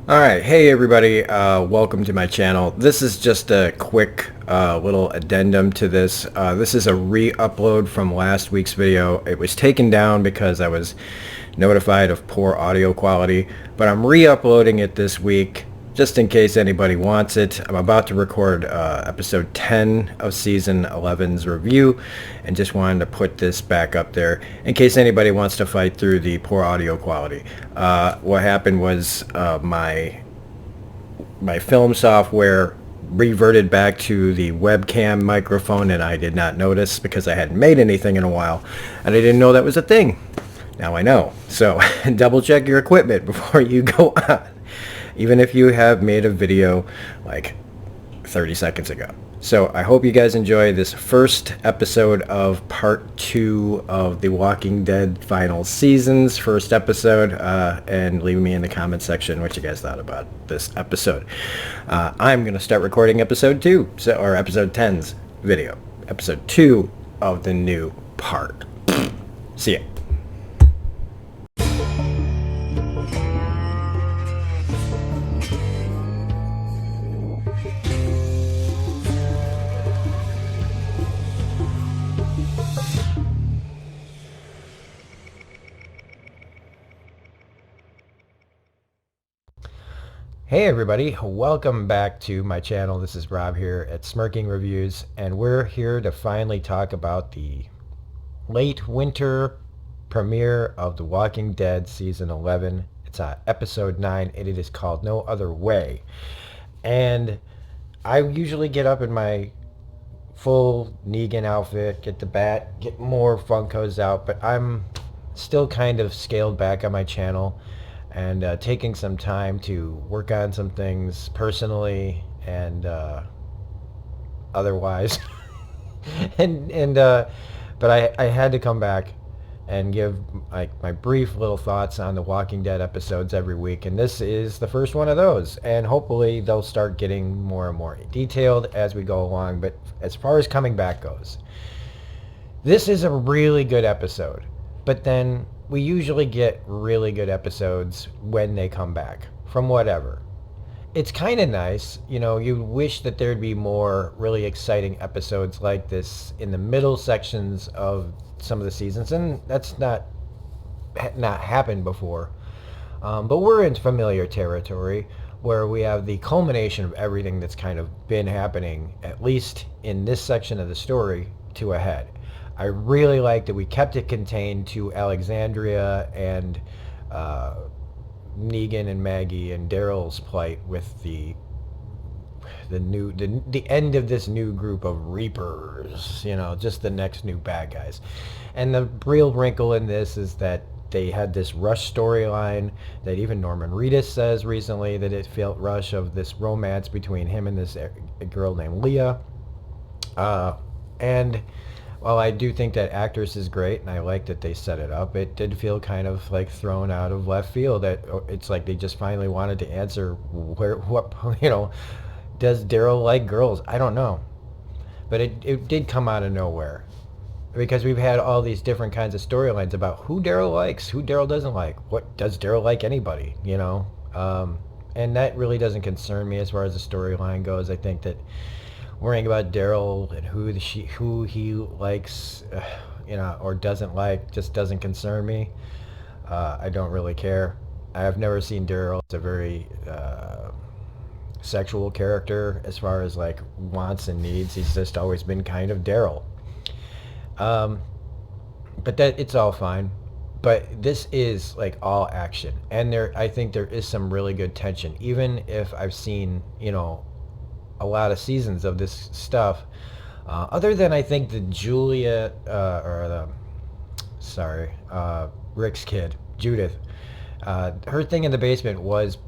All right, hey everybody, welcome to my channel. This is just a quick little addendum to this. This is a re-upload from last week's video. It was taken down because I was notified of poor audio quality, but I'm re-uploading it this week just in case anybody wants it. I'm about to record episode 10 of season 11's review and just wanted to put this back up there in case anybody wants to fight through the poor audio quality. What happened was my film software reverted back to the webcam microphone, and I did not notice because I hadn't made anything in a while and I didn't know that was a thing. Now I know. So double check your equipment before you go on, even if you have made a video like 30 seconds ago. So I hope you guys enjoy this first episode of part 2 of The Walking Dead final season's first episode, and leave me in the comment section what you guys thought about this episode. I'm going to start recording episode 2, or episode 10's video. Episode 2 of the new part. See ya. Hey everybody, welcome back to my channel. This is Rob here at Smirking Reviews, and we're here to finally talk about the late winter premiere of The Walking Dead season 11. It's episode 9 and it is called No Other Way. And I usually get up in my full Negan outfit, get the bat, get more Funkos out, but I'm still kind of scaled back on my channel and taking some time to work on some things personally and otherwise. But I had to come back and give like my brief little thoughts on the Walking Dead episodes every week, and this is the first one of those, and hopefully they'll start getting more and more detailed as we go along. But as far as coming back goes, this is a really good episode, but then we usually get really good episodes when they come back from whatever. It's kind of nice, you wish that there'd be more really exciting episodes like this in the middle sections of some of the seasons, and that's not happened before. But we're in familiar territory where we have the culmination of everything that's kind of been happening, at least in this section of the story, to a head. I really like that we kept it contained to Alexandria and Negan and Maggie and Daryl's plight with the end of this new group of Reapers, just the next new bad guys. And the real wrinkle in this is that they had this Rush storyline that even Norman Reedus says recently that it felt Rush, of this romance between him and this girl named Leah. And while I do think that actress is great and I like that they set it up, it did feel kind of like thrown out of left field. That it's like they just finally wanted to answer does Daryl like girls? I don't know. But it did come out of nowhere. Because we've had all these different kinds of storylines about who Daryl likes, who Daryl doesn't like. What does Daryl like anybody, And that really doesn't concern me as far as the storyline goes. I think that worrying about Daryl and who he likes, or doesn't like, just doesn't concern me. I don't really care. I have never seen Daryl as a very sexual character as far as like wants and needs. He's just always been kind of Daryl. But that it's all fine. But this is like all action, and I think there is some really good tension, even if I've seen a lot of seasons of this stuff. Other than I think the Rick's kid, Judith, her thing in the basement was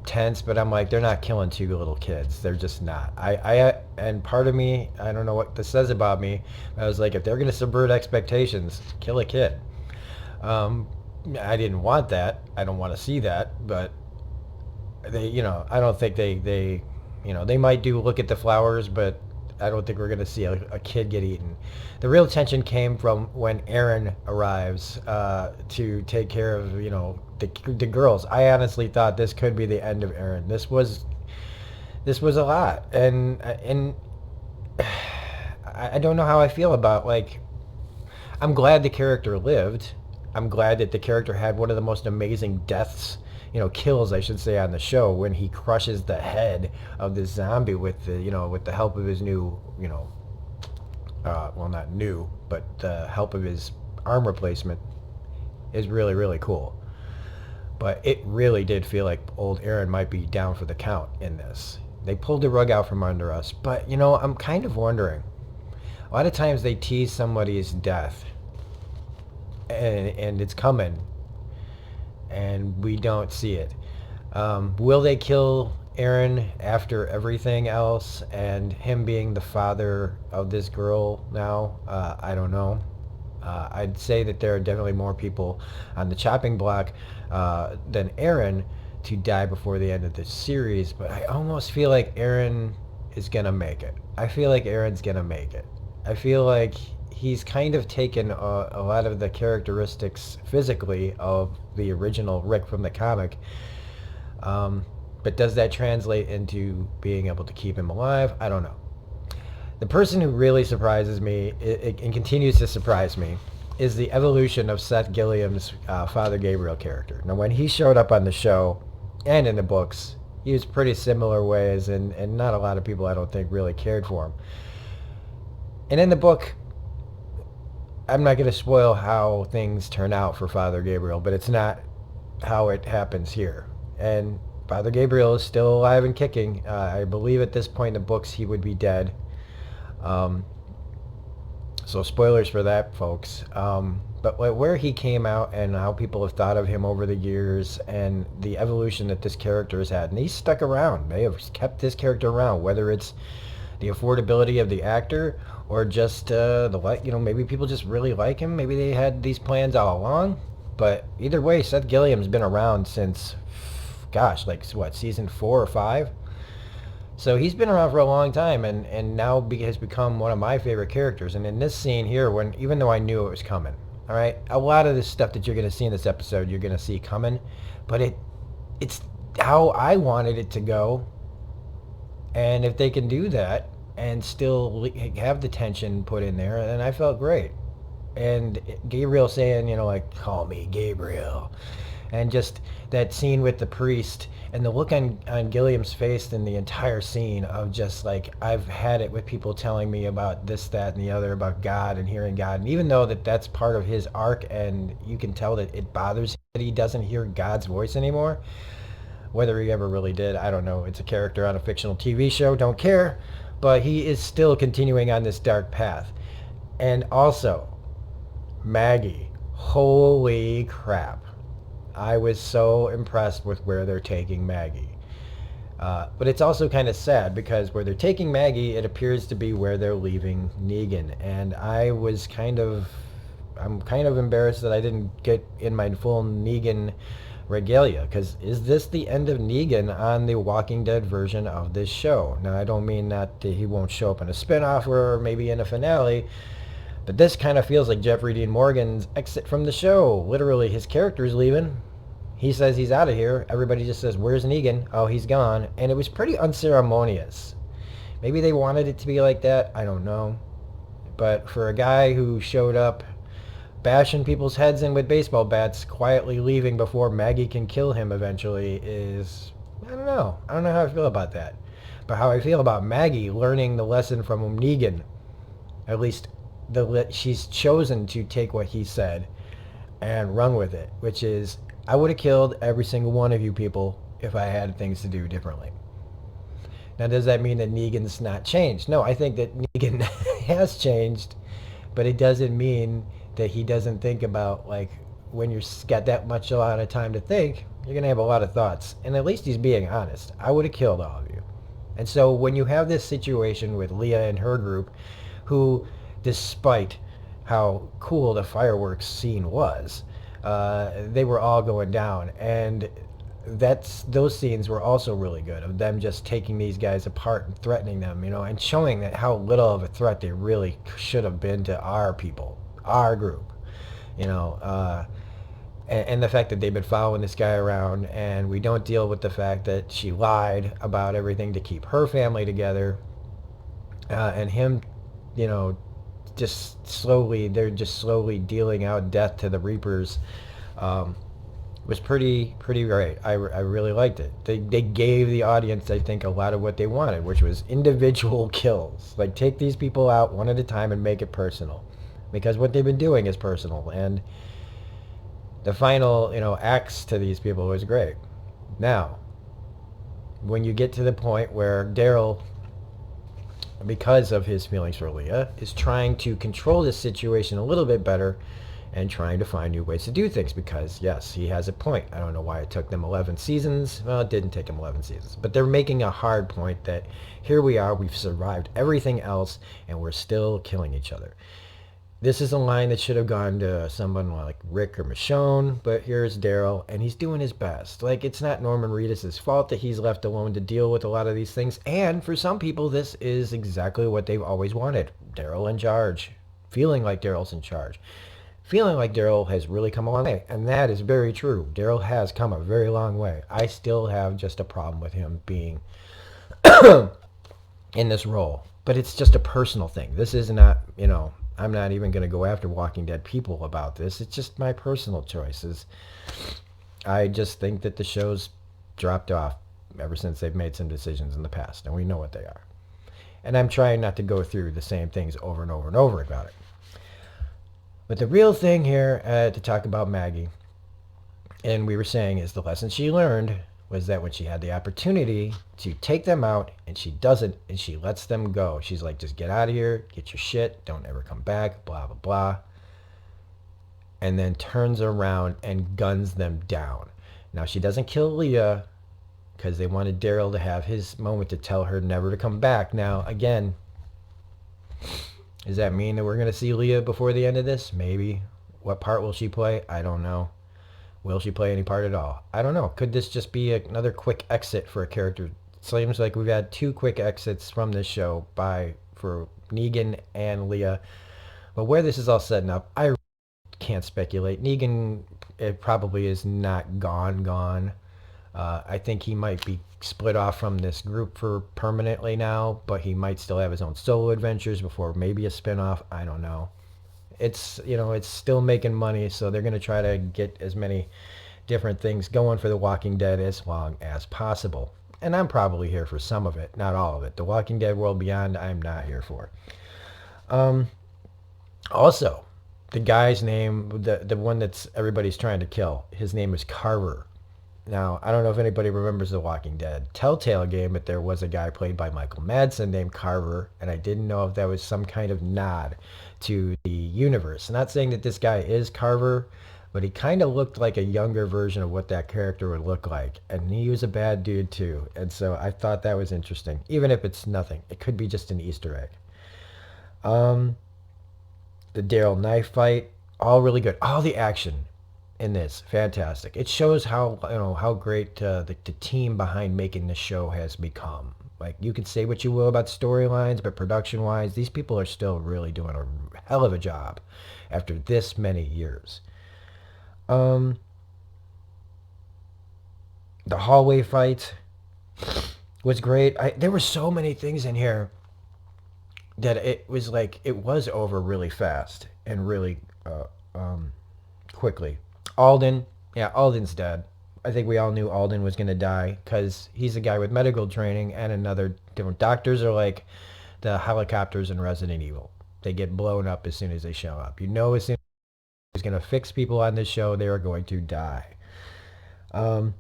tense, but I'm like, they're not killing two little kids. They're just not. And part of me, I don't know what this says about me, I was like, if they're going to subvert expectations, kill a kid. I didn't want that. I don't want to see that, but they, I don't think they might do look at the flowers, but I don't think we're going to see a kid get eaten. The real tension came from when Aaron arrives to take care of, the girls. I honestly thought this could be the end of Aaron. This was a lot, and I don't know how I feel about, like, I'm glad the character lived. I'm glad that the character had one of the most amazing deaths, kills, I should say, on the show, when he crushes the head of this zombie with the help of his new, well, not new, but the help of his arm replacement, is really, really cool. But it really did feel like old Aaron might be down for the count in this. They pulled the rug out from under us. But, I'm kind of wondering. A lot of times they tease somebody's death, and it's coming, and we don't see it. Will they kill Aaron after everything else, and him being the father of this girl now? I don't know. I'd say that there are definitely more people on the chopping block than Aaron to die before the end of this series, but I almost feel like Aaron is going to make it. I feel like Aaron's going to make it. I feel like he's kind of taken a lot of the characteristics physically of the original Rick from the comic. But does that translate into being able to keep him alive? I don't know. The person who really surprises me and continues to surprise me is the evolution of Seth Gilliam's Father Gabriel character. Now, when he showed up on the show and in the books, he was pretty similar ways, and not a lot of people, I don't think, really cared for him. And in the book, I'm not going to spoil how things turn out for Father Gabriel, but it's not how it happens here. And Father Gabriel is still alive and kicking. I believe at this point in the books he would be dead. So spoilers for that, folks. But where he came out and how people have thought of him over the years and the evolution that this character has had. And he's stuck around. They have kept this character around, whether it's the affordability of the actor or just maybe people just really like him. Maybe they had these plans all along. But either way, Seth Gilliam's been around since, season 4 or 5? So he's been around for a long time, and now has become one of my favorite characters. And in this scene here, even though I knew it was coming, all right, a lot of this stuff that you're going to see in this episode, you're going to see coming, but it's how I wanted it to go. And if they can do that and still have the tension put in there, then I felt great. And Gabriel saying, call me Gabriel. And just that scene with the priest and the look on Gilliam's face in the entire scene of just like, I've had it with people telling me about this, that, and the other, about God and hearing God. And even though that's part of his arc, and you can tell that it bothers him that he doesn't hear God's voice anymore, whether he ever really did, I don't know. It's a character on a fictional TV show, don't care. But he is still continuing on this dark path. And also, Maggie, holy crap. I was so impressed with where they're taking Maggie. But it's also kind of sad because where they're taking Maggie, it appears to be where they're leaving Negan. And I'm kind of embarrassed that I didn't get in my full Negan regalia, because is this the end of Negan on the Walking Dead version of this show? Now, I don't mean that he won't show up in a spinoff or maybe in a finale, but this kind of feels like Jeffrey Dean Morgan's exit from the show. Literally, his character's leaving. He says he's out of here. Everybody just says, where's Negan? Oh, he's gone. And it was pretty unceremonious. Maybe they wanted it to be like that. I don't know. But for a guy who showed up bashing people's heads in with baseball bats, quietly leaving before Maggie can kill him eventually is, I don't know. I don't know how I feel about that. But how I feel about Maggie learning the lesson from Negan, at least she's chosen to take what he said and run with it, which is, I would have killed every single one of you people if I had things to do differently. Now, does that mean that Negan's not changed? No, I think that Negan has changed, but it doesn't mean that he doesn't think about, like, when you've got that much a lot of time to think, you're going to have a lot of thoughts. And at least he's being honest. I would have killed all of you. And so when you have this situation with Leah and her group, who, despite how cool the fireworks scene was, they were all going down. And those scenes were also really good of them just taking these guys apart and threatening them, and showing that how little of a threat they really should have been to our people, our group, you know. And the fact that they've been following this guy around, and we don't deal with the fact that she lied about everything to keep her family together, and him, you know, they're just slowly dealing out death to the Reapers. Um, was pretty great. I really liked it. They gave the audience, I think, a lot of what they wanted, which was individual kills. Like, take these people out one at a time and make it personal, because what they've been doing is personal. And the final, acts to these people was great. Now, when you get to the point where Daryl, because of his feelings for Leah, is trying to control this situation a little bit better and trying to find new ways to do things, because yes, he has a point. I don't know why it took them 11 seasons. Well, it didn't take them 11 seasons, but they're making a hard point that here we are, we've survived everything else, and we're still killing each other. This is a line that should have gone to someone like Rick or Michonne, but here's Daryl, and he's doing his best. Like, it's not Norman Reedus' fault that he's left alone to deal with a lot of these things, and for some people, this is exactly what they've always wanted. Daryl in charge. Feeling like Daryl's in charge. Feeling like Daryl has really come a long way, and that is very true. Daryl has come a very long way. I still have just a problem with him being in this role, but it's just a personal thing. This is not, I'm not even going to go after Walking Dead people about this. It's just my personal choices. I just think that the show's dropped off ever since they've made some decisions in the past, and we know what they are. And I'm trying not to go through the same things over and over and over about it. But the real thing here to talk about Maggie, and we were saying, is the lesson she learned was that when she had the opportunity to take them out, and she doesn't, and she lets them go. She's like, just get out of here, get your shit, don't ever come back, blah, blah, blah. And then turns around and guns them down. Now, she doesn't kill Leah because they wanted Daryl to have his moment to tell her never to come back. Now, again, does that mean that we're going to see Leah before the end of this? Maybe. What part will she play? I don't know. Will she play any part at all? I don't know. Could this just be another quick exit for a character? It seems like we've had 2 quick exits from this show for Negan and Leah. But where this is all setting up, I can't speculate. Negan, it probably is not gone. I think he might be split off from this group for permanently now, but he might still have his own solo adventures before maybe a spinoff. I don't know. It's still making money, so they're going to try to get as many different things going for The Walking Dead as long as possible. And I'm probably here for some of it, not all of it. The Walking Dead World Beyond, I'm not here for. Also, the guy's name, the one that's everybody's trying to kill, his name is Carver. Now, I don't know if anybody remembers The Walking Dead Telltale game, but there was a guy played by Michael Madsen named Carver, and I didn't know if that was some kind of nod to the universe. I'm not saying that this guy is Carver, but he kind of looked like a younger version of what that character would look like, and he was a bad dude too, and so I thought that was interesting. Even if it's nothing, it could be just an Easter egg. The Daryl knife fight, all really good. All the action in this, fantastic. It shows how great the team behind making this show has become. Like, you can say what you will about storylines, but production-wise, these people are still really doing a hell of a job after this many years. The hallway fight was great. There were so many things in here that it was over really fast and really quickly. Alden's dead. I think we all knew Alden was going to die because he's a guy with medical training, and another different doctors are like the helicopters in Resident Evil. They get blown up as soon as they show up. As soon as he's going to fix people on this show, they are going to die. Then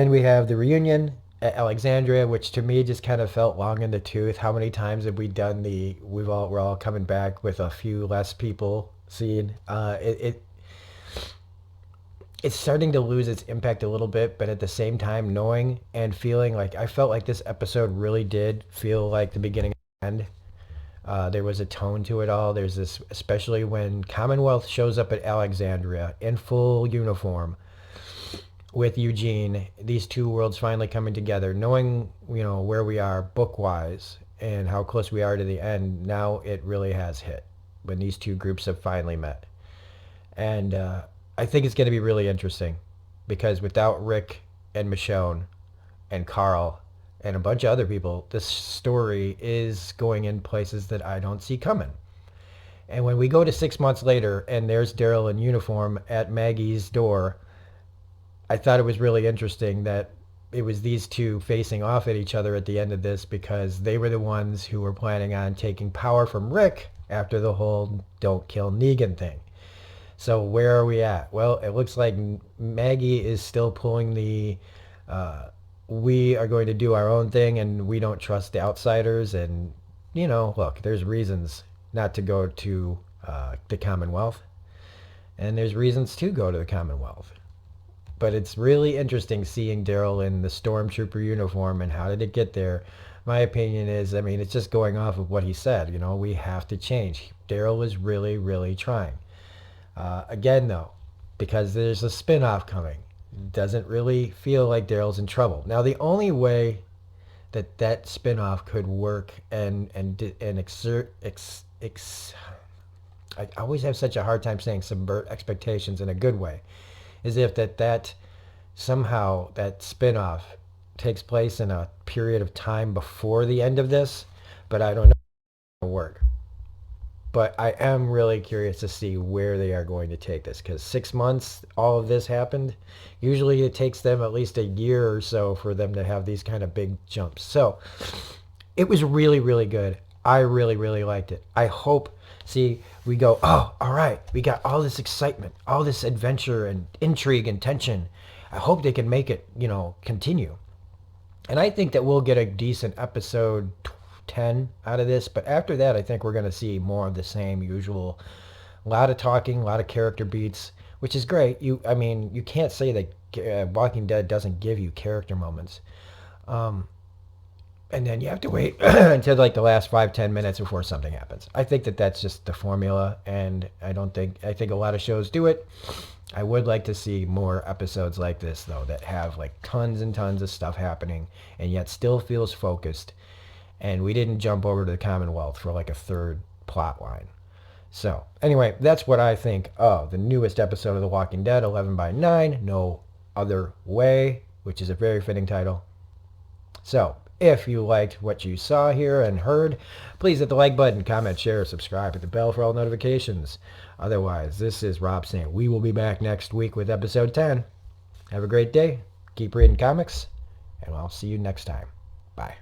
we have the reunion at Alexandria, which to me just kind of felt long in the tooth. How many times have we done we're all coming back with a few less people scene? It's starting to lose its impact a little bit, but at the same time, knowing and feeling like I felt like this episode really did feel like the beginning and end. There was a tone to it all. There's this, especially when Commonwealth shows up at Alexandria in full uniform, with Eugene, these two worlds finally coming together, knowing, where we are book-wise and how close we are to the end, now it really has hit when these two groups have finally met. And I think it's going to be really interesting because without Rick and Michonne and Carl and a bunch of other people, this story is going in places that I don't see coming. And when we go to 6 months later and there's Daryl in uniform at Maggie's door, I thought it was really interesting that it was these two facing off at each other at the end of this because they were the ones who were planning on taking power from Rick after the whole don't kill Negan thing. So where are we at? Well, it looks like Maggie is still pulling the we are going to do our own thing and we don't trust the outsiders. And, look, there's reasons not to go to the Commonwealth. And there's reasons to go to the Commonwealth. But it's really interesting seeing Daryl in the stormtrooper uniform and how did it get there. My opinion is, it's just going off of what he said. We have to change. Daryl is really, really trying. Again, though, because there's a spin-off coming, it doesn't really feel like Daryl's in trouble. Now, the only way that spin-off could work and I always have such a hard time saying subvert expectations in a good way, is if that somehow that spin-off takes place in a period of time before the end of this, but I don't know if it'll work. But I am really curious to see where they are going to take this because 6 months, all of this happened. Usually it takes them at least a year or so for them to have these kind of big jumps. So it was really, really good. I really, really liked it. I hope, we go, oh, all right, we got all this excitement, all this adventure and intrigue and tension. I hope they can make it, continue. And I think that we'll get a decent episode 10 out of this, but after that I think we're going to see more of the same usual, a lot of talking, a lot of character beats, which is great. You can't say that Walking Dead doesn't give you character moments, and then you have to wait until like the last 5-10 minutes before something happens. I think that that's just the formula, and I think a lot of shows do it. I would like to see more episodes like this though that have like tons and tons of stuff happening and yet still feels focused. And we didn't jump over to the Commonwealth for like a third plot line. So anyway, that's what I think of the newest episode of The Walking Dead, 11/9, No Other Way, which is a very fitting title. So if you liked what you saw here and heard, please hit the like button, comment, share, subscribe, hit the bell for all notifications. Otherwise, this is Rob saying we will be back next week with episode 10. Have a great day. Keep reading comics, and I'll see you next time. Bye.